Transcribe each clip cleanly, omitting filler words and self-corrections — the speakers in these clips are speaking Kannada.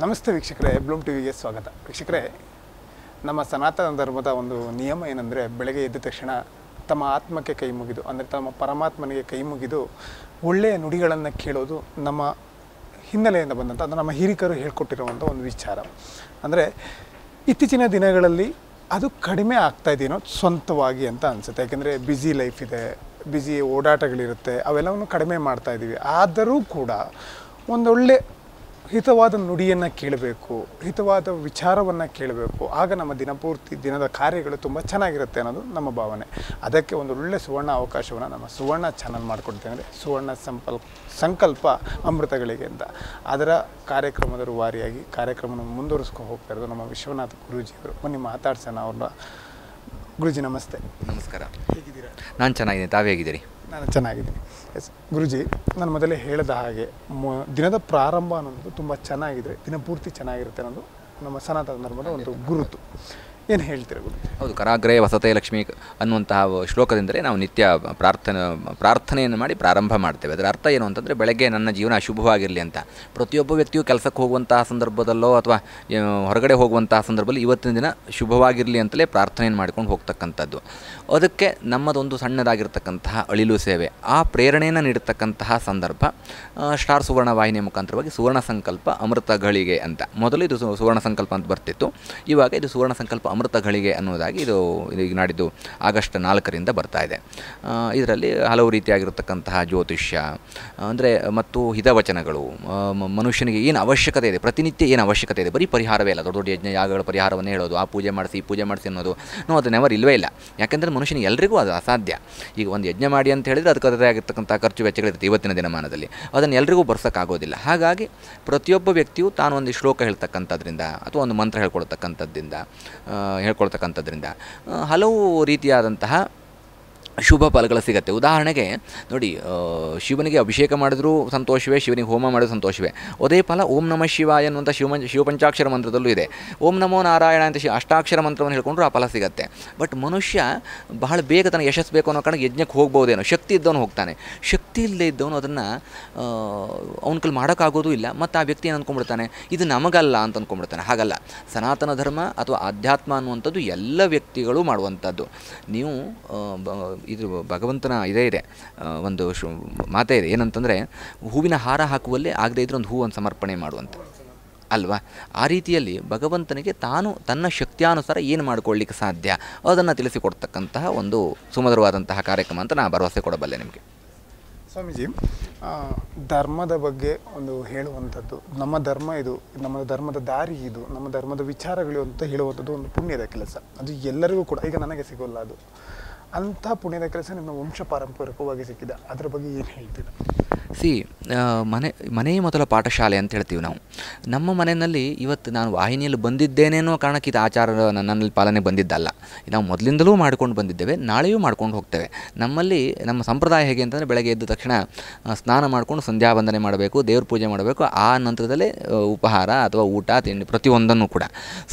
ನಮಸ್ತೆ ವೀಕ್ಷಕರೇ, ಬ್ಲೂಮ್ ಟಿವಿಗೆ ಸ್ವಾಗತ. ವೀಕ್ಷಕರೇ, ನಮ್ಮ ಸನಾತನ ಧರ್ಮದ ಒಂದು ನಿಯಮ ಏನಂದರೆ, ಬೆಳಗ್ಗೆ ಎದ್ದ ತಕ್ಷಣ ತಮ್ಮ ಆತ್ಮಕ್ಕೆ ಕೈ ಮುಗಿದು, ಅಂದರೆ ತಮ್ಮ ಪರಮಾತ್ಮನಿಗೆ ಕೈ ಮುಗಿದು ಒಳ್ಳೆಯ ನುಡಿಗಳನ್ನು ಕೇಳೋದು ನಮ್ಮ ಹಿನ್ನೆಲೆಯಿಂದ ಬಂದಂಥ, ಅಂದರೆ ನಮ್ಮ ಹಿರಿಕರು ಹೇಳ್ಕೊಟ್ಟಿರುವಂಥ ಒಂದು ವಿಚಾರ. ಅಂದರೆ ಇತ್ತೀಚಿನ ದಿನಗಳಲ್ಲಿ ಅದು ಕಡಿಮೆ ಆಗ್ತಾಯಿದೇನೋ ಸ್ವಂತವಾಗಿ ಅಂತ ಅನಿಸುತ್ತೆ. ಯಾಕೆಂದರೆ ಬ್ಯುಸಿ ಲೈಫ್ ಇದೆ, ಬ್ಯುಸಿ ಓಡಾಟಗಳಿರುತ್ತೆ, ಅವೆಲ್ಲವನ್ನು ಕಡಿಮೆ ಮಾಡ್ತಾಯಿದ್ದೀವಿ. ಆದರೂ ಕೂಡ ಒಂದೊಳ್ಳೆ ಹಿತವಾದ ನುಡಿಯನ್ನು ಕೇಳಬೇಕು, ಹಿತವಾದ ವಿಚಾರವನ್ನು ಕೇಳಬೇಕು. ಆಗ ನಮ್ಮ ದಿನಪೂರ್ತಿ ದಿನದ ಕಾರ್ಯಗಳು ತುಂಬ ಚೆನ್ನಾಗಿರುತ್ತೆ ಅನ್ನೋದು ನಮ್ಮ ಭಾವನೆ. ಅದಕ್ಕೆ ಒಂದು ಒಳ್ಳೆ ಸುವರ್ಣ ಅವಕಾಶವನ್ನು ನಮ್ಮ ಸುವರ್ಣ ಚಾನಲ್ ಮಾಡಿಕೊಡ್ತೇನೆ, ಅಂದರೆ ಸುವರ್ಣ ಸಂಕಲ್ಪ ಅಮೃತಗಳಿಗೆ ಅಂತ. ಅದರ ಕಾರ್ಯಕ್ರಮದ ರೂವಾರಿಯಾಗಿ ಕಾರ್ಯಕ್ರಮವನ್ನು ಮುಂದುವರಿಸ್ಕೊಂಡು ಹೋಗ್ತಾ ಇರೋದು ನಮ್ಮ ವಿಶ್ವನಾಥ್ ಗುರೂಜಿಯವರು. ಬನ್ನಿ ಮಾತಾಡ್ಸೋಣ ಅವ್ರನ್ನ. ಗುರೂಜಿ ನಮಸ್ತೆ. ನಮಸ್ಕಾರ. ಹೇಗಿದ್ದೀರಾ? ನಾನು ಚೆನ್ನಾಗಿದ್ದೀನಿ, ತಾವೇ ಹೇಗಿದ್ದೀರಿ? ನಾನು ಚೆನ್ನಾಗಿದ್ದೀನಿ. ಎಸ್ ಗುರೂಜಿ, ನಾನು ಮೊದಲೇ ಹೇಳಿದ ಹಾಗೆ ದಿನದ ಪ್ರಾರಂಭ ಅನ್ನೋದು ತುಂಬ ಚೆನ್ನಾಗಿದ್ರೆ ದಿನಪೂರ್ತಿ ಚೆನ್ನಾಗಿರುತ್ತೆ ಅನ್ನೋದು ನಮ್ಮ ಸನಾತನ ಧರ್ಮದ ಒಂದು ಗುರುತು. ಏನು ಹೇಳ್ತೀರಾ ಗುರು? ಹೌದು, ಕರಾಗ್ರೇ ವಸತೆ ಲಕ್ಷ್ಮಿ ಅನ್ನುವಂತಹ ಶ್ಲೋಕದಿಂದಲೇ ನಾವು ನಿತ್ಯ ಪ್ರಾರ್ಥನೆಯನ್ನು ಮಾಡಿ ಪ್ರಾರಂಭ ಮಾಡ್ತೇವೆ. ಅದರ ಅರ್ಥ ಏನು ಅಂತಂದರೆ, ಬೆಳಗ್ಗೆ ನನ್ನ ಜೀವನ ಶುಭವಾಗಿರಲಿ ಅಂತ. ಪ್ರತಿಯೊಬ್ಬ ವ್ಯಕ್ತಿಯು ಕೆಲಸಕ್ಕೆ ಹೋಗುವಂತಹ ಸಂದರ್ಭದಲ್ಲೋ ಅಥವಾ ಹೊರಗಡೆ ಹೋಗುವಂತಹ ಸಂದರ್ಭದಲ್ಲಿ ಇವತ್ತಿನ ದಿನ ಶುಭವಾಗಿರಲಿ ಅಂತಲೇ ಪ್ರಾರ್ಥನೆಯನ್ನು ಮಾಡ್ಕೊಂಡು ಹೋಗ್ತಕ್ಕಂಥದ್ದು. ಅದಕ್ಕೆ ನಮ್ಮದೊಂದು ಸಣ್ಣದಾಗಿರ್ತಕ್ಕಂತಹ ಅಳಿಲು ಸೇವೆ, ಆ ಪ್ರೇರಣೆಯನ್ನು ನೀಡತಕ್ಕಂತಹ ಸಂದರ್ಭ ಸ್ಟಾರ್ ಸುವರ್ಣ ವಾಹಿನಿಯ ಮುಖಾಂತರವಾಗಿ ಸುವರ್ಣ ಸಂಕಲ್ಪ ಅಮೃತ ಘಳಿಗೆ ಅಂತ. ಮೊದಲು ಇದು ಸುವರ್ಣ ಸಂಕಲ್ಪ ಅಂತ ಬರ್ತಿತ್ತು, ಇವಾಗ ಇದು ಸುವರ್ಣ ಸಂಕಲ್ಪ ಅಮೃತ ಘಳಿಗೆ ಅನ್ನೋದಾಗಿ ಇದು ಈಗ ನಾಡಿದ್ದು ಆಗಸ್ಟ್ 4ರಿಂದ ಬರ್ತಾ ಇದೆ. ಇದರಲ್ಲಿ ಹಲವು ರೀತಿಯಾಗಿರತಕ್ಕಂತಹ ಜ್ಯೋತಿಷ್ಯ ಅಂದರೆ ಮತ್ತು ಹಿತವಚನಗಳು, ಮನುಷ್ಯನಿಗೆ ಏನು ಅವಶ್ಯಕತೆ ಇದೆ, ಪ್ರತಿನಿತ್ಯ ಏನು ಅವಶ್ಯಕತೆ ಇದೆ, ಬರೀ ಪರಿಹಾರವೇ ಇಲ್ಲ. ದೊಡ್ಡ ದೊಡ್ಡ ಯಜ್ಞ ಯಾಗಗಳ ಪರಿಹಾರವನ್ನೇ ಹೇಳೋದು, ಆ ಪೂಜೆ ಮಾಡಿಸಿ ಈ ಪೂಜೆ ಮಾಡಿಸಿ ಅನ್ನೋದು ಅದು ನೆವರ್ ಇಲ್ಲವೇ ಇಲ್ಲ. ಯಾಕೆಂದರೆ ಮನುಷ್ಯನಿಗೆ ಎಲ್ರಿಗೂ ಅದು ಅಸಾಧ್ಯ. ಈಗ ಒಂದು ಯಜ್ಞ ಮಾಡಿ ಅಂತ ಹೇಳಿದರೆ ಅದಕ್ಕೆ ಅದರದೇ ಆಗಿರ್ತಕ್ಕಂಥ ಖರ್ಚು ವೆಚ್ಚಗಳಿರುತ್ತೆ ಇವತ್ತಿನ ದಿನಮಾನದಲ್ಲಿ, ಅದನ್ನು ಎಲ್ರಿಗೂ ಬರ್ಸೋಕ್ಕಾಗೋದಿಲ್ಲ. ಹಾಗಾಗಿ ಪ್ರತಿಯೊಬ್ಬ ವ್ಯಕ್ತಿಯು ತಾನು ಒಂದು ಶ್ಲೋಕ ಹೇಳ್ತಕ್ಕಂಥದ್ರಿಂದ ಅಥವಾ ಒಂದು ಮಂತ್ರ ಹೇಳ್ಕೊಳ್ತಕ್ಕಂಥದ್ರಿಂದ ಹಲವು ರೀತಿಯಾದಂತಹ ಶುಭ ಫಲಗಳು ಸಿಗುತ್ತೆ. ಉದಾಹರಣೆಗೆ ನೋಡಿ, ಶಿವನಿಗೆ ಅಭಿಷೇಕ ಮಾಡಿದ್ರೂ ಸಂತೋಷವೇ, ಶಿವನಿಗೆ ಹೋಮ ಮಾಡಿದ್ರೂ ಸಂತೋಷವೇ. ಅದೇ ಫಲ ಓಂ ನಮಃ ಶಿವಾಯ ಅನ್ನುವಂಥ ಶಿವಪಂಚಾಕ್ಷರ ಮಂತ್ರದಲ್ಲೂ ಇದೆ. ಓಂ ನಮೋ ನಾರಾಯಣ ಅಂತ ಅಷ್ಟಾಕ್ಷರ ಮಂತ್ರವನ್ನು ಹೇಳ್ಕೊಂಡ್ರೂ ಆ ಫಲ ಸಿಗುತ್ತೆ. ಬಟ್ ಮನುಷ್ಯ ಬಹಳ ಬೇಗ ತನಗೆ ಯಶಸ್ಸು ಬೇಕು ಅನ್ನೋ ಕಾರಣ ಯಜ್ಞಕ್ಕೆ ಹೋಗ್ಬೋದೇನೋ, ಶಕ್ತಿ ಇದ್ದವನು ಹೋಗ್ತಾನೆ. ಶಕ್ತಿ ಇಲ್ಲದೆ ಇದ್ದವನು ಅದನ್ನು ಅವನ ಕೈಲಿ ಮಾಡೋಕ್ಕಾಗೋದು ಇಲ್ಲ. ಮತ್ತು ಆ ವ್ಯಕ್ತಿ ಏನು ಅಂದ್ಕೊಂಡ್ಬಿಡ್ತಾನೆ, ಇದು ನಮಗಲ್ಲ ಅಂತ ಅಂದ್ಕೊಂಡ್ಬಿಡ್ತಾನೆ. ಹಾಗಲ್ಲ, ಸನಾತನ ಧರ್ಮ ಅಥವಾ ಆಧ್ಯಾತ್ಮ ಅನ್ನುವಂಥದ್ದು ಎಲ್ಲ ವ್ಯಕ್ತಿಗಳು ಮಾಡುವಂಥದ್ದು. ನೀವು ಇದು ಭಗವಂತನ ಇದೇ ಇದೆ, ಒಂದು ಮಾತೇ ಇದೆ, ಏನಂತಂದರೆ ಹೂವಿನ ಹಾರ ಹಾಕುವಲ್ಲಿ ಆಗದೇ ಇದ್ರೆ ಒಂದು ಹೂವನ್ನು ಸಮರ್ಪಣೆ ಮಾಡುವಂಥ ಅಲ್ವಾ. ಆ ರೀತಿಯಲ್ಲಿ ಭಗವಂತನಿಗೆ ತಾನು ತನ್ನ ಶಕ್ತಿಯಾನುಸಾರ ಏನು ಮಾಡಿಕೊಳ್ಳಿಕ್ಕೆ ಸಾಧ್ಯ ಅದನ್ನು ತಿಳಿಸಿಕೊಡ್ತಕ್ಕಂತಹ ಒಂದು ಸುಮಧುರವಾದಂತಹ ಕಾರ್ಯಕ್ರಮ ಅಂತ ನಾನು ಭರವಸೆ ಕೊಡಬಲ್ಲೆ ನಿಮಗೆ. ಸ್ವಾಮೀಜಿ, ಧರ್ಮದ ಬಗ್ಗೆ ಒಂದು ಹೇಳುವಂಥದ್ದು, ನಮ್ಮ ಧರ್ಮ ಇದು, ನಮ್ಮ ಧರ್ಮದ ದಾರಿ ಇದು, ನಮ್ಮ ಧರ್ಮದ ವಿಚಾರಗಳು ಅಂತ ಹೇಳುವಂಥದ್ದು ಒಂದು ಪುಣ್ಯದ ಕೆಲಸ. ಅದು ಎಲ್ಲರಿಗೂ ಕೂಡ, ಈಗ ನನಗೆ ಸಿಗೋಲ್ಲ ಅದು, ಅಂಥ ಪುಣ್ಯದ ಕೆಲಸ ನಿಮ್ಮ ವಂಶ ಪಾರಂಪರಿಕವಾಗಿ ಸಿಕ್ಕಿದೆ. ಅದರ ಬಗ್ಗೆ ಏನು ಹೇಳ್ತೀರಾ? ಮನೆ ಮೊದಲ ಪಾಠಶಾಲೆ ಅಂತ ಹೇಳ್ತೀವಿ ನಾವು. ನಮ್ಮ ಮನೆಯಲ್ಲಿ ಇವತ್ತು ನಾನು ವಾಹಿನಿಯಲ್ಲಿ ಬಂದಿದ್ದೇನೇನೋ ಕಾರಣಕ್ಕೆ ಇದು ಆಚಾರ ನನ್ನಲ್ಲಿ ಪಾಲನೆ ಬಂದಿದ್ದಲ್ಲ. ನಾವು ಮೊದಲಿಂದಲೂ ಮಾಡ್ಕೊಂಡು ಬಂದಿದ್ದೇವೆ, ನಾಳೆಯೂ ಮಾಡ್ಕೊಂಡು ಹೋಗ್ತೇವೆ. ನಮ್ಮಲ್ಲಿ ನಮ್ಮ ಸಂಪ್ರದಾಯ ಹೇಗೆ ಅಂತಂದರೆ, ಬೆಳಗ್ಗೆ ಎದ್ದ ತಕ್ಷಣ ಸ್ನಾನ ಮಾಡಿಕೊಂಡು ಸಂಧ್ಯಾ ವಂದನೆ ಮಾಡಬೇಕು, ದೇವ್ರ ಪೂಜೆ ಮಾಡಬೇಕು, ಆ ನಂತರದಲ್ಲೇ ಉಪಹಾರ ಅಥವಾ ಊಟ ತಿಂಡಿ ಪ್ರತಿಯೊಂದನ್ನು ಕೂಡ.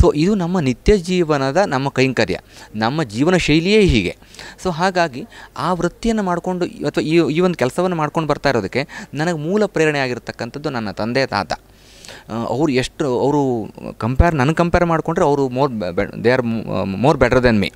ಸೊ ಇದು ನಮ್ಮ ನಿತ್ಯ ಜೀವನದ ನಮ್ಮ ಕೈಂಕರ್ಯ, ನಮ್ಮ ಜೀವನ ಶೈಲಿಯೇ ಹೀಗೆ. ಸೊ ಹಾಗಾಗಿ ಆ ವೃತ್ತಿಯನ್ನು ಮಾಡಿಕೊಂಡು ಅಥವಾ ಈ ಒಂದು ಕೆಲಸವನ್ನು ಮಾಡ್ಕೊಂಡು ಬರ್ತಾ ಇರೋದಕ್ಕೆ ನನಗೆ ಮೂಲ ಪ್ರೇರಣೆ ಆಗಿರ್ತಕ್ಕಂಥದ್ದು ನನ್ನ ತಂದೆ ತಾತ. ಅವರು ನನಗೆ ಕಂಪೇರ್ ಮಾಡಿಕೊಂಡ್ರೆ ಅವರು they are more better than me.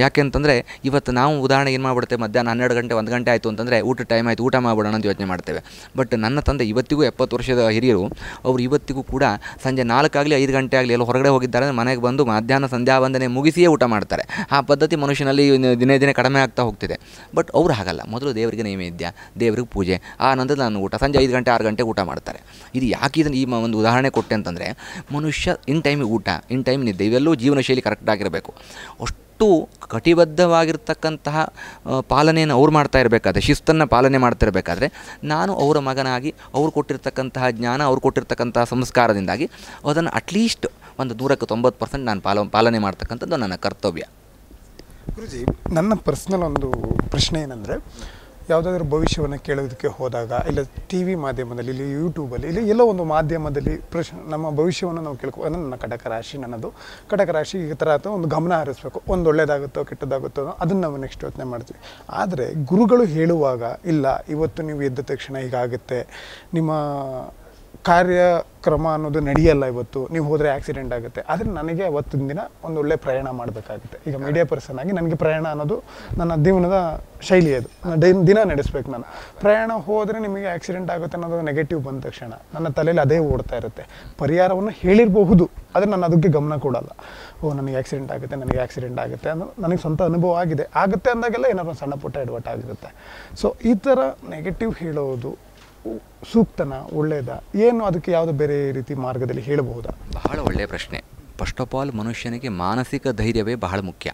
ಯಾಕೆ ಅಂತಂದರೆ, ಇವತ್ತು ನಾವು ಉದಾಹರಣೆಗೆ ಏನು ಮಾಡಿಬಿಡ್ತೇವೆ, ಮಧ್ಯಾಹ್ನ 12 ಗಂಟೆ 1 ಗಂಟೆ ಆಯಿತು ಅಂತಂದರೆ ಊಟ ಟೈಮ್ ಆಯಿತು, ಊಟ ಮಾಡಿಬಿಡೋಣ ಅಂತ ಯೋಚನೆ ಮಾಡ್ತೇವೆ. ಬಟ್ ನನ್ನ ತಂದೆ ಇವತ್ತಿಗೂ 70 ವರ್ಷದ ಹಿರಿಯರು, ಅವರು ಇವತ್ತಿಗೂ ಕೂಡ ಸಂಜೆ 4 ಆಗಲಿ 5 ಗಂಟೆ ಆಗಲಿ ಎಲ್ಲ ಹೊರಗಡೆ ಹೋಗಿದ್ದಾರೆ, ಮನೆಗೆ ಬಂದು ಮಧ್ಯಾಹ್ನ ಸಂಧ್ಯಾ ವಂದನೆ ಮುಗಿಸಿಯೇ ಊಟ ಮಾಡ್ತಾರೆ. ಆ ಪದ್ಧತಿ ಮನುಷ್ಯನಲ್ಲಿ ದಿನೇ ದಿನೇ ಕಡಿಮೆ ಆಗ್ತಾ ಹೋಗ್ತಿದೆ. ಬಟ್ ಅವರು ಹಾಗಲ್ಲ, ಮೊದಲು ದೇವರಿಗೆ ನೈವೇದ್ಯ, ದೇವರಿಗೆ ಪೂಜೆ, ಆ ನಂತರ ನಾನು ಊಟ, ಸಂಜೆ 5 ಗಂಟೆ 6 ಗಂಟೆ ಊಟ ಮಾಡ್ತಾರೆ. ಇದು ಯಾಕೆ ಇದನ್ನು ಈ ಒಂದು ಉದಾಹರಣೆ ಕೊಟ್ಟೆ ಅಂತಂದರೆ, ಮನುಷ್ಯ ಇನ್ ಟೈಮಿಗೆ ಊಟ, ಇನ್ ಟೈಮ್ ನಿದ್ದೆ, ಇವೆಲ್ಲವೂ ಜೀವನ ಶೈಲಿ ಕರೆಕ್ಟಾಗಿರಬೇಕು. ಅಷ್ಟು ಕಟಿಬದ್ಧವಾಗಿರ್ತಕ್ಕಂತಹ ಪಾಲನೆಯನ್ನು ಅವ್ರು ಮಾಡ್ತಾ ಇರಬೇಕಾದ್ರೆ, ಶಿಸ್ತನ್ನು ಪಾಲನೆ ಮಾಡ್ತಾ ಇರಬೇಕಾದ್ರೆ, ನಾನು ಅವರ ಮಗನಾಗಿ ಅವ್ರು ಕೊಟ್ಟಿರ್ತಕ್ಕಂತಹ ಜ್ಞಾನ, ಅವ್ರು ಕೊಟ್ಟಿರ್ತಕ್ಕಂತಹ ಸಂಸ್ಕಾರದಿಂದಾಗಿ ಅದನ್ನು ಅಟ್ಲೀಸ್ಟ್ ಒಂದು 190% ನಾನು ಪಾಲನೆ ಮಾಡ್ತಕ್ಕಂಥದ್ದು ನನ್ನ ಕರ್ತವ್ಯ. ಗುರುಜಿ, ನನ್ನ ಪರ್ಸ್ನಲ್ ಒಂದು ಪ್ರಶ್ನೆ ಏನಂದರೆ, ಯಾವುದಾದ್ರೂ ಭವಿಷ್ಯವನ್ನು ಕೇಳೋದಕ್ಕೆ ಹೋದಾಗ, ಇಲ್ಲ ಟಿ ವಿ ಮಾಧ್ಯಮದಲ್ಲಿ, ಇಲ್ಲ ಯೂಟ್ಯೂಬಲ್ಲಿ, ಇಲ್ಲ ಎಲ್ಲೋ ಒಂದು ಮಾಧ್ಯಮದಲ್ಲಿ ನಮ್ಮ ಭವಿಷ್ಯವನ್ನು ನಾವು ಅಂದರೆ ನನ್ನ ಕಟಕ ರಾಶಿ, ನನ್ನದು ಕಟಕ ರಾಶಿ ಈ ಥರ ಅಥವಾ ಒಂದು ಗಮನ ಹರಿಸ್ಬೇಕು, ಒಂದು ಒಳ್ಳೆಯದಾಗುತ್ತೋ ಕೆಟ್ಟದಾಗುತ್ತೋ ಅದನ್ನು ನಾವು ನೆಕ್ಸ್ಟ್ ಯೋಚನೆ ಮಾಡ್ತೀವಿ. ಆದರೆ ಗುರುಗಳು ಹೇಳುವಾಗ, ಇಲ್ಲ ಇವತ್ತು ನೀವು ಎದ್ದ ತಕ್ಷಣ ಹೀಗಾಗುತ್ತೆ, ನಿಮ್ಮ ಕಾರ್ಯಕ್ರಮ ಅನ್ನೋದು ನಡೆಯಲ್ಲ, ಇವತ್ತು ನೀವು ಹೋದರೆ ಆಕ್ಸಿಡೆಂಟ್ ಆಗುತ್ತೆ. ಆದರೆ ನನಗೆ ಅವತ್ತಿನ ದಿನ ಒಂದು ಒಳ್ಳೆ ಪ್ರಯಾಣ ಮಾಡಬೇಕಾಗುತ್ತೆ. ಈಗ ಮೀಡಿಯಾ ಪರ್ಸನ್ ಆಗಿ ನನಗೆ ಪ್ರಯಾಣ ಅನ್ನೋದು ನನ್ನ ಜೀವನದ ಶೈಲಿ, ಅದು ದಿನ ನಡೆಸ್ಬೇಕು. ನಾನು ಪ್ರಯಾಣ ಹೋದರೆ ನಿಮಗೆ ಆಕ್ಸಿಡೆಂಟ್ ಆಗುತ್ತೆ ಅನ್ನೋದು ನೆಗೆಟಿವ್ ಬಂದ ತಕ್ಷಣ ನನ್ನ ತಲೆಯಲ್ಲಿ ಅದೇ ಓಡ್ತಾ ಇರುತ್ತೆ. ಪರಿಹಾರವನ್ನು ಹೇಳಿರಬಹುದು, ಆದರೆ ನಾನು ಅದಕ್ಕೆ ಗಮನ ಕೊಡಲ್ಲ. ನನಗೆ ಆಕ್ಸಿಡೆಂಟ್ ಆಗುತ್ತೆ ಅನ್ನೋ ನನಗೆ ಸ್ವಂತ ಅನುಭವ ಆಗುತ್ತೆ ಅಂದಾಗೆಲ್ಲ ಏನಾದ್ರು ಒಂದು ಸಣ್ಣ ಪುಟ್ಟ ಎಡವಟ್ಟು ಆಗಿರುತ್ತೆ. ಸೊ ಈ ಥರ ನೆಗೆಟಿವ್ ಹೇಳೋದು ಸೂಕ್ತನ, ಒಳ್ಳೆಯದಾ, ಏನು ಅದಕ್ಕೆ ಯಾವುದೋ ಬೇರೆ ರೀತಿ ಮಾರ್ಗದಲ್ಲಿ ಹೇಳಬಹುದಾ? ಬಹಳ ಒಳ್ಳೆಯ ಪ್ರಶ್ನೆ. ಫಸ್ಟ್ ಆಫ್ ಆಲ್ ಮನುಷ್ಯನಿಗೆ ಮಾನಸಿಕ ಧೈರ್ಯವೇ ಬಹಳ ಮುಖ್ಯ.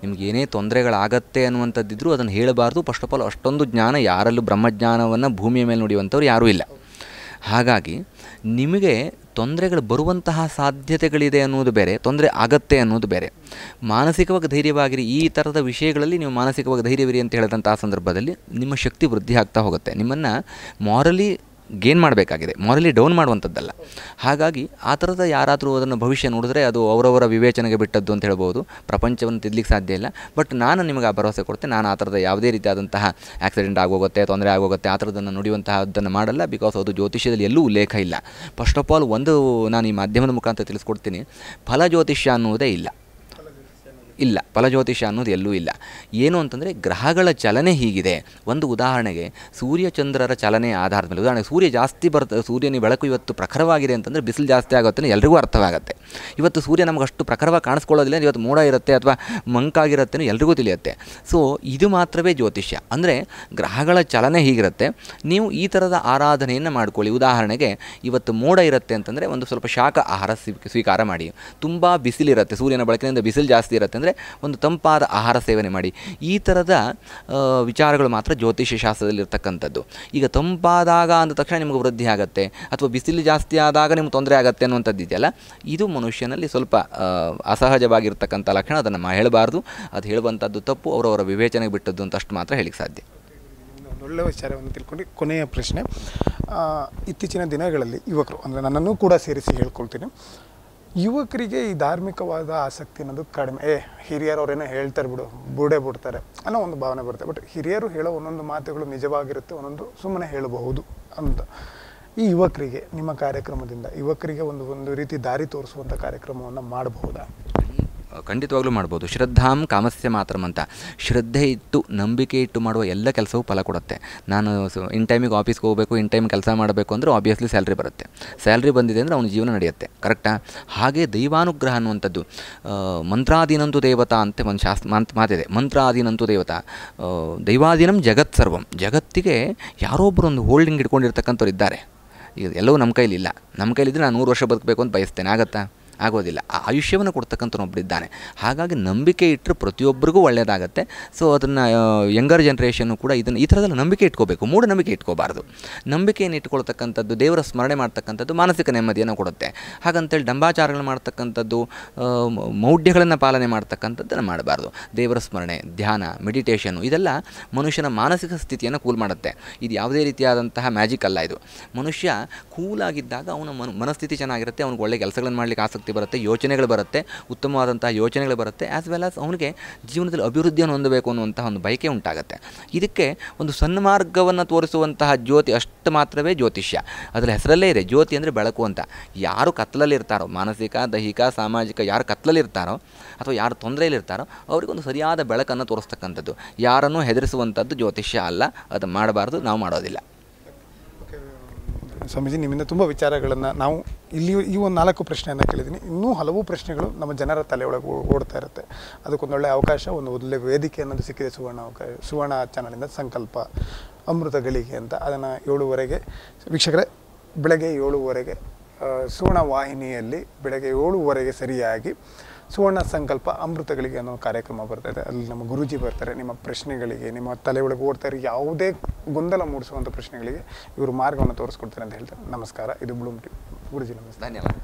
ನಿಮ್ಗೆ ಏನೇ ತೊಂದರೆಗಳಾಗತ್ತೆ ಅನ್ನುವಂಥದ್ದಿದ್ರೂ ಅದನ್ನು ಹೇಳಬಾರ್ದು. ಫಸ್ಟ್ ಆಫ್ ಆಲ್ ಅಷ್ಟೊಂದು ಜ್ಞಾನ ಯಾರಲ್ಲೂ, ಬ್ರಹ್ಮಜ್ಞಾನವನ್ನು ಭೂಮಿಯ ಮೇಲೆ ನುಡಿಯುವಂಥವ್ರು ಯಾರೂ ಇಲ್ಲ. ಹಾಗಾಗಿ ನಿಮಗೆ ತೊಂದರೆಗಳು ಬರುವಂತಹ ಸಾಧ್ಯತೆಗಳಿದೆ ಅನ್ನೋದು ಬೇರೆ, ತೊಂದರೆ ಆಗತ್ತೆ ಅನ್ನೋದು ಬೇರೆ. ಮಾನಸಿಕವಾಗಿ ಧೈರ್ಯವಾಗಿರಿ. ಈ ಥರದ ವಿಷಯಗಳಲ್ಲಿ ನೀವು ಮಾನಸಿಕವಾಗಿ ಧೈರ್ಯವಿರಿ ಅಂತ ಹೇಳಿದಂತಹ ಸಂದರ್ಭದಲ್ಲಿ ನಿಮ್ಮ ಶಕ್ತಿ ವೃದ್ಧಿ ಆಗ್ತಾ ಹೋಗುತ್ತೆ. ನಿಮ್ಮನ್ನು ಮಾರಲಿ ಗೇನ್ ಮಾಡಬೇಕಾಗಿದೆ, ಮಾರಲಿ ಡೌನ್ ಮಾಡುವಂಥದ್ದಲ್ಲ. ಹಾಗಾಗಿ ಆ ಥರದ ಯಾರಾದರೂ ಅದನ್ನು ಭವಿಷ್ಯ ನೋಡಿದ್ರೆ ಅದು ಅವರವರ ವಿವೇಚನೆಗೆ ಬಿಟ್ಟದ್ದು ಅಂತ ಹೇಳ್ಬೋದು. ಪ್ರಪಂಚವನ್ನು ತಿದ್ದಲಿಕ್ಕೆ ಸಾಧ್ಯ ಇಲ್ಲ. ಬಟ್ ನಾನು ನಿಮಗೆ ಆ ಭರವಸೆ ಕೊಡ್ತೇನೆ, ನಾನು ಆ ಥರದ ಯಾವುದೇ ರೀತಿಯಾದಂತಹ ಆಕ್ಸಿಡೆಂಟ್ ಆಗೋಗುತ್ತೆ, ತೊಂದರೆ ಆಗೋಗುತ್ತೆ, ಆ ಥರದನ್ನು ನುಡಿಯುವಂತಹದ್ದನ್ನು ಮಾಡಲ್ಲ. ಬಿಕಾಸ್ ಅದು ಜ್ಯೋತಿಷ್ಯದಲ್ಲಿ ಎಲ್ಲೂ ಉಲ್ಲೇಖ ಇಲ್ಲ. ಫಸ್ಟ್ ಆಫ್ ಆಲ್ ಒಂದು ನಾನು ಈ ಮಾಧ್ಯಮದ ಮುಖಾಂತರ ತಿಳಿಸ್ಕೊಡ್ತೀನಿ, ಫಲಜ್ಯೋತಿಷ್ಯ ಅನ್ನುವುದೇ ಇಲ್ಲ. ಫಲಜ್ಯೋತಿಷ್ಯ ಅನ್ನೋದು ಎಲ್ಲೂ ಇಲ್ಲ. ಏನು ಅಂತಂದರೆ ಗ್ರಹಗಳ ಚಲನೆ ಹೀಗಿದೆ. ಒಂದು ಉದಾಹರಣೆಗೆ ಸೂರ್ಯಚಂದ್ರರ ಚಲನೆಯ ಆಧಾರದ ಮೇಲೆ, ಉದಾಹರಣೆಗೆ ಸೂರ್ಯ ಜಾಸ್ತಿ ಸೂರ್ಯನ ಬೆಳಕು ಇವತ್ತು ಪ್ರಖರವಾಗಿದೆ ಅಂತಂದರೆ ಬಿಸಿಲು ಜಾಸ್ತಿ ಆಗುತ್ತೆ ಎಲ್ರಿಗೂ ಅರ್ಥವಾಗುತ್ತೆ. ಇವತ್ತು ಸೂರ್ಯ ನಮಗೆ ಅಷ್ಟು ಪ್ರಖರವಾಗಿ ಕಾಣಿಸ್ಕೊಳ್ಳೋದಿಲ್ಲ, ಇವತ್ತು ಮೋಡ ಇರುತ್ತೆ ಅಥವಾ ಮಂಕಾಗಿರುತ್ತೆ ಎಲ್ರಿಗೂ ತಿಳಿಯುತ್ತೆ. ಸೊ ಇದು ಮಾತ್ರವೇ ಜ್ಯೋತಿಷ್ಯ. ಅಂದರೆ ಗ್ರಹಗಳ ಚಲನೆ ಹೀಗಿರುತ್ತೆ, ನೀವು ಈ ಥರದ ಆರಾಧನೆಯನ್ನು ಮಾಡ್ಕೊಳ್ಳಿ. ಉದಾಹರಣೆಗೆ ಇವತ್ತು ಮೋಡ ಇರುತ್ತೆ ಅಂತಂದರೆ ಒಂದು ಸ್ವಲ್ಪ ಶಾಖ ಆಹಾರ ಸ್ವೀಕಾರ ಮಾಡಿ. ತುಂಬ ಬಿಸಿಲಿರುತ್ತೆ, ಸೂರ್ಯನ ಬೆಳಕಿನಿಂದ ಬಿಸಿಲು ಜಾಸ್ತಿ ಇರುತ್ತೆ ಅಂದರೆ ಒಂದು ತಂಪಾದ ಆಹಾರ ಸೇವನೆ ಮಾಡಿ. ಈ ಥರದ ವಿಚಾರಗಳು ಮಾತ್ರ ಜ್ಯೋತಿಷ್ಯ ಶಾಸ್ತ್ರದಲ್ಲಿರ್ತಕ್ಕಂಥದ್ದು. ಈಗ ತಂಪಾದಾಗ ಅಂದ ತಕ್ಷಣ ನಿಮಗೆ ವೃದ್ಧಿ ಆಗುತ್ತೆ ಅಥವಾ ಬಿಸಿಲು ಜಾಸ್ತಿ ಆದಾಗ ನಿಮ್ಗೆ ತೊಂದರೆ ಆಗುತ್ತೆ ಅನ್ನುವಂಥದ್ದು ಇದೆಯಲ್ಲ, ಇದು ಮನುಷ್ಯನಲ್ಲಿ ಸ್ವಲ್ಪ ಅಸಹಜವಾಗಿರ್ತಕ್ಕಂಥ ಲಕ್ಷಣ. ಅದನ್ನು ಹೇಳಬಾರ್ದು, ಅದು ಹೇಳುವಂಥದ್ದು ತಪ್ಪು, ಅವರವರ ವಿವೇಚನೆಗೆ ಬಿಟ್ಟದ್ದು ಅಂತ ಅಷ್ಟು ಮಾತ್ರ ಹೇಳಿಕ್ಕೆ ಸಾಧ್ಯ. ಒಳ್ಳೆ ವಿಚಾರವನ್ನು ತಿಳ್ಕೊಂಡು ಕೊನೆಯ ಪ್ರಶ್ನೆ, ಇತ್ತೀಚಿನ ದಿನಗಳಲ್ಲಿ ಯುವಕರು, ಅಂದರೆ ನನ್ನನ್ನು ಕೂಡ ಸೇರಿಸಿ ಹೇಳ್ಕೊಳ್ತೀನಿ, ಯುವಕರಿಗೆ ಈ ಧಾರ್ಮಿಕವಾದ ಆಸಕ್ತಿ ಅನ್ನೋದು ಕಡಿಮೆ. ಹಿರಿಯರು ಅವರೇನೋ ಹೇಳ್ತಾರೆ ಬಿಡ್ತಾರೆ ಅನ್ನೋ ಒಂದು ಭಾವನೆ ಬರುತ್ತೆ. ಬಟ್ ಹಿರಿಯರು ಹೇಳೋ ಒಂದೊಂದು ಮಾತುಗಳು ನಿಜವಾಗಿರುತ್ತೆ, ಒಂದೊಂದು ಸುಮ್ಮನೆ ಹೇಳಬಹುದು ಅಂತ. ಈ ಯುವಕರಿಗೆ ನಿಮ್ಮ ಕಾರ್ಯಕ್ರಮದಿಂದ ಯುವಕರಿಗೆ ಒಂದು ರೀತಿ ದಾರಿ ತೋರಿಸುವಂಥ ಕಾರ್ಯಕ್ರಮವನ್ನು ಮಾಡಬಹುದಾ? ಖಂಡಿತವಾಗ್ಲೂ ಮಾಡ್ಬೋದು. ಶ್ರದ್ಧಾಂ ಕಾಮಸ್ಯ ಮಾತ್ರಂ ಅಂತ. ಶ್ರದ್ಧೆ ಇಟ್ಟು ನಂಬಿಕೆ ಇಟ್ಟು ಮಾಡುವ ಎಲ್ಲ ಕೆಲಸವೂ ಫಲ ಕೊಡುತ್ತೆ. ನಾನು ಇನ್ ಟೈಮಿಗೆ ಆಫೀಸ್ಗೆ ಹೋಗಬೇಕು, ಇನ್ ಟೈಮ್ ಕೆಲಸ ಮಾಡಬೇಕು ಅಂದರೆ ಆಬ್ವಿಯಸ್ಲಿ ಸ್ಯಾಲ್ರಿ ಬರುತ್ತೆ. ಸ್ಯಾಲ್ರಿ ಬಂದಿದೆ ಅಂದರೆ ಅವನ ಜೀವನ ನಡೆಯುತ್ತೆ. ಕರೆಕ್ಟಾ? ಹಾಗೆ ದೈವಾನುಗ್ರಹ ಅನ್ನುವಂಥದ್ದು, ಮಂತ್ರಾಧೀನಂತು ದೇವತಾ ಅಂತ ಒಂದು ಮಾತಿದೆ. ಮಂತ್ರಾಧೀನಂತು ದೇವತಾ, ದೈವಾಧೀನಂ ಜಗತ್ ಸರ್ವಂ. ಜಗತ್ತಿಗೆ ಯಾರೊಬ್ಬರು ಒಂದು ಹೋಲ್ಡಿಂಗ್ ಇಟ್ಕೊಂಡಿರ್ತಕ್ಕಂಥವ್ರು ಇದ್ದಾರೆ. ಈಗ ಎಲ್ಲವೂ ನಮ್ಮ ಕೈಲಿಲ್ಲ. ನಮ್ಮ ಕೈಲಿದ್ದರೆ ನಾನು 100 ವರ್ಷ ಬದುಕಬೇಕು ಅಂತ ಬಯಸ್ತೇನೆ, ಆಗತ್ತಾ? ಆಗೋದಿಲ್ಲ. ಆ ಆಯುಷ್ಯವನ್ನು ಕೊಡ್ತಕ್ಕಂಥನೊಬ್ಬರಿದ್ದಾನೆ. ಹಾಗಾಗಿ ನಂಬಿಕೆ ಇಟ್ಟರೆ ಪ್ರತಿಯೊಬ್ಬರಿಗೂ ಒಳ್ಳೆಯದಾಗತ್ತೆ. ಸೊ ಅದನ್ನು ಯಂಗರ್ ಜನ್ರೇಷನ್ನು ಕೂಡ ಇದನ್ನು ಈ ಥರದೆಲ್ಲ ನಂಬಿಕೆ ಇಟ್ಕೋಬೇಕು, ಮೂಢನಂಬಿಕೆ ಇಟ್ಕೋಬಾರ್ದು. ನಂಬಿಕೆಯನ್ನು ಇಟ್ಕೊಳ್ತಕ್ಕಂಥದ್ದು, ದೇವರ ಸ್ಮರಣೆ ಮಾಡ್ತಕ್ಕಂಥದ್ದು ಮಾನಸಿಕ ನೆಮ್ಮದಿಯನ್ನು ಕೊಡುತ್ತೆ. ಹಾಗಂತೇಳಿ ಡಂಬಾಚಾರಗಳು ಮಾಡ್ತಕ್ಕಂಥದ್ದು, ಮೌಢ್ಯಗಳನ್ನು ಪಾಲನೆ ಮಾಡ್ತಕ್ಕಂಥದ್ದನ್ನು ಮಾಡಬಾರ್ದು. ದೇವರ ಸ್ಮರಣೆ, ಧ್ಯಾನ, ಮೆಡಿಟೇಷನ್ನು ಇದೆಲ್ಲ ಮನುಷ್ಯನ ಮಾನಸಿಕ ಸ್ಥಿತಿಯನ್ನು ಕೂಲ್ ಮಾಡುತ್ತೆ. ಇದು ಯಾವುದೇ ರೀತಿಯಾದಂತಹ ಮ್ಯಾಜಿಕ್ ಅಲ್ಲ. ಇದು ಮನುಷ್ಯ ಕೂಲಾಗಿದ್ದಾಗ ಅವನ ಮನಸ್ಥಿತಿ ಚೆನ್ನಾಗಿರುತ್ತೆ, ಅವ್ನಿಗೆ ಒಳ್ಳೆ ಕೆಲಸಗಳನ್ನು ಮಾಡಲಿಕ್ಕೆ ಆಸಕ್ತಿ ಬರುತ್ತೆ, ಯೋಚನೆಗಳು ಬರುತ್ತೆ, ಉತ್ತಮವಾದಂತಹ ಯೋಚನೆಗಳು ಬರುತ್ತೆ. ಆ್ಯಸ್ ವೆಲ್ ಆಸ್ ಅವನಿಗೆ ಜೀವನದಲ್ಲಿ ಅಭಿವೃದ್ಧಿಯನ್ನು ಹೊಂದಬೇಕು ಅನ್ನುವಂತಹ ಒಂದು ಬಯಕೆ ಉಂಟಾಗುತ್ತೆ. ಇದಕ್ಕೆ ಒಂದು ಸನ್ಮಾರ್ಗವನ್ನು ತೋರಿಸುವಂತಹ ಜ್ಯೋತಿ ಅಷ್ಟು ಮಾತ್ರವೇ ಜ್ಯೋತಿಷ್ಯ. ಅದರ ಹೆಸರಲ್ಲೇ ಇದೆ, ಜ್ಯೋತಿ ಅಂದರೆ ಬೆಳಕು ಅಂತ. ಯಾರು ಕತ್ತಲಲ್ಲಿರ್ತಾರೋ, ಮಾನಸಿಕ, ದೈಹಿಕ, ಸಾಮಾಜಿಕ, ಯಾರು ಕತ್ತಲಲ್ಲಿರ್ತಾರೋ ಅಥವಾ ಯಾರು ತೊಂದರೆಯಲ್ಲಿರ್ತಾರೋ ಅವರಿಗೊಂದು ಸರಿಯಾದ ಬೆಳಕನ್ನು ತೋರಿಸ್ತಕ್ಕಂಥದ್ದು. ಯಾರನ್ನೂ ಹೆದರಿಸುವಂಥದ್ದು ಜ್ಯೋತಿಷ್ಯ ಅಲ್ಲ. ಅದು ಮಾಡಬಾರ್ದು, ನಾವು ಮಾಡೋದಿಲ್ಲ. ಸ್ವಾಮೀಜಿ, ನಿಮ್ಮಿಂದ ತುಂಬ ವಿಚಾರಗಳನ್ನು ನಾವು ಇಲ್ಲಿ ಈ ಒಂದು 4 ಪ್ರಶ್ನೆಯನ್ನು ಕೇಳಿದ್ದೀನಿ. ಇನ್ನೂ ಹಲವು ಪ್ರಶ್ನೆಗಳು ನಮ್ಮ ಜನರ ತಲೆಯೊಳಗೆ ಓಡ್ತಾ ಇರುತ್ತೆ. ಅದಕ್ಕೊಂದೊಳ್ಳೆ ಅವಕಾಶ, ಒಂದು ಒಳ್ಳೆ ವೇದಿಕೆ ಅನ್ನೋದು ಸಿಕ್ಕಿದೆ ಸುವರ್ಣ ಚಾನಲಿಂದ. ಸಂಕಲ್ಪ ಅಮೃತ ಗಳಿಗೆ ಅಂತ ಅದನ್ನು 7:30 ವೀಕ್ಷಕರೇ, ಬೆಳಗ್ಗೆ 7:30 ಸುವರ್ಣ ವಾಹಿನಿಯಲ್ಲಿ ಬೆಳಗ್ಗೆ 7:30 ಸರಿಯಾಗಿ ಸುವರ್ಣ ಸಂಕಲ್ಪ ಅಮೃತಗಳಿಗೆ ಅನ್ನೋ ಕಾರ್ಯಕ್ರಮ ಬರ್ತಾಯಿದೆ. ಅಲ್ಲಿ ನಮ್ಮ ಗುರೂಜಿ ಬರ್ತಾರೆ. ನಿಮ್ಮ ಪ್ರಶ್ನೆಗಳಿಗೆ, ನಿಮ್ಮ ತಲೆಯೊಳಗೆ ಓಡ್ತಾ ಇರೋ ಯಾವುದೇ ಗೊಂದಲ ಮೂಡಿಸುವಂಥ ಪ್ರಶ್ನೆಗಳಿಗೆ ಇವರು ಮಾರ್ಗವನ್ನು ತೋರಿಸ್ಕೊಡ್ತಾರೆ ಅಂತ ಹೇಳ್ತಾರೆ. ನಮಸ್ಕಾರ. ಇದು ಬ್ಲೂಮ್ ಟಿವಿ. ಗುರೂಜಿ ನಮಸ್ತೆ. ಧನ್ಯವಾದ.